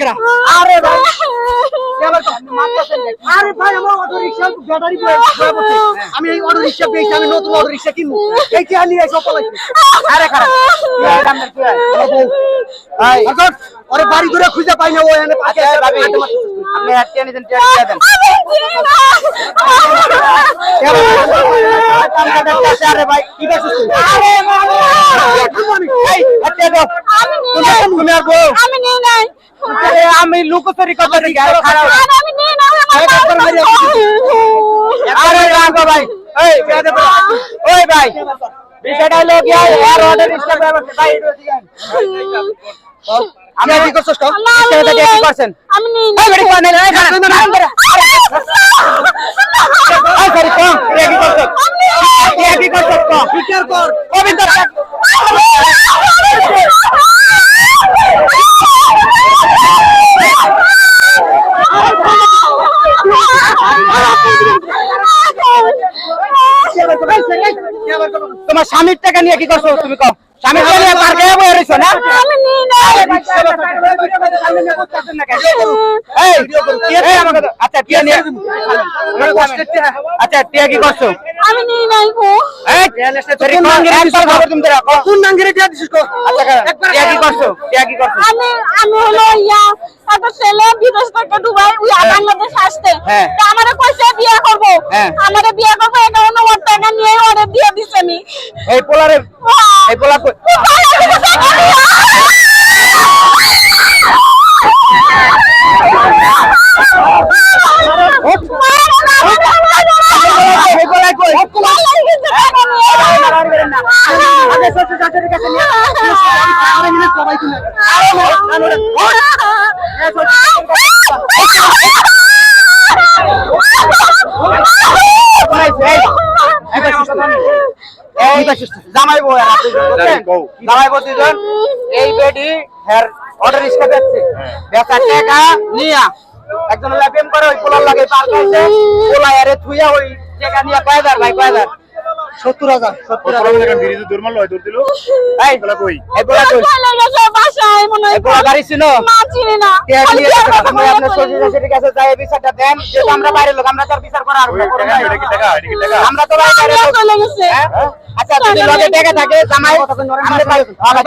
কেরা আরে ভাই আরে ভাই আমার অটো রিকশা ব্যাটারি বসে আমি এই অটো রিকশা পেয়েছি আমি নতুন অটো রিকশা কিনবো এই কি নিয়ে এসে পলাই আরে খারাপ কি হয় নাম কি হয় ভাই এখন ওরে বাড়ি ধরে খুঁজে পাই না ও এনে পাশে ভাবি আপনি হাত টেনে দেন টেনে দেন আরে ভাই কি করছিস আরে এই হাত দাও আমি নেই নাই আরে আমি লুকোচুরি করতে দেখি আরে খারাপ আমি নেই নাই আরে রাগো ভাই এই বেয়াদব ওই ভাই বিষয়টা হলো কি আর অর্ডার রিস্টার্ট ব্যবস্থা ভাই এটা ঠিক আছে আমি কি করছস তো এটা কি করছেন আমি নেই এই বড়ি কোন নাই এই সরি কম এটা কি করছস এটা কি করছস তো বিচার কর গোবিন্দ তোমার স্বামীর টাকা নিয়ে কি করছো তুমি কম স্বামীর টাকা নিয়ে পার্কে বসে রইছো না আমি নেই নাই এই এই আমাকে আচ্ছা টিয়া নিয়ে আচ্ছা টিয়া কি করছো আমি নেই নাই গো এই তোর কোন নাঙ্গিরে দিছিস খবর তুমি রাখো কোন নাঙ্গিরে টিয়া দিছিস কো আচ্ছা টিয়া কি করছো আমি হলো ইয়া একটা ছেলে বিদেশ থেকে দুবাই ওই বাংলাদেশ আসতে তা আমারে কইছে বিয়ে করব আমারে বিয়ে করব এটা অন্য ওর টাকা নিয়ে ওরে বিয়ে দিছে আমি এই পোলারে এই পোলা জামাই বউ জামাই বউ দুজন এই বেডি হের অর্ডার রিস্কা দিচ্ছে বেচা টাকা নিয়া একজন প্রেম করে ওই পোলার লাগে পার করছে পোলা আরে থুইয়া ওই টাকা নিয়া কয়দার ভাই কয়দার 70000 বিরিজে দূর মারলো দূর দিল এই পোলা কই এই পোলা কই গেছে বাসায় মনে হয় এই পোলা গাড়ি ছিল মা চিনি না টাকা নিয়ে আমি আপনার শ্বশুরের কাছে যাই বিচারটা দেন যে আমরা বাইরে লোক আমরা তো আর বিচার করা আর এটা কি টাকা আমরা তো বাইরে লোক চলে গেছে আচ্ছা যদি লগে টাকা থাকে জামাই আমরা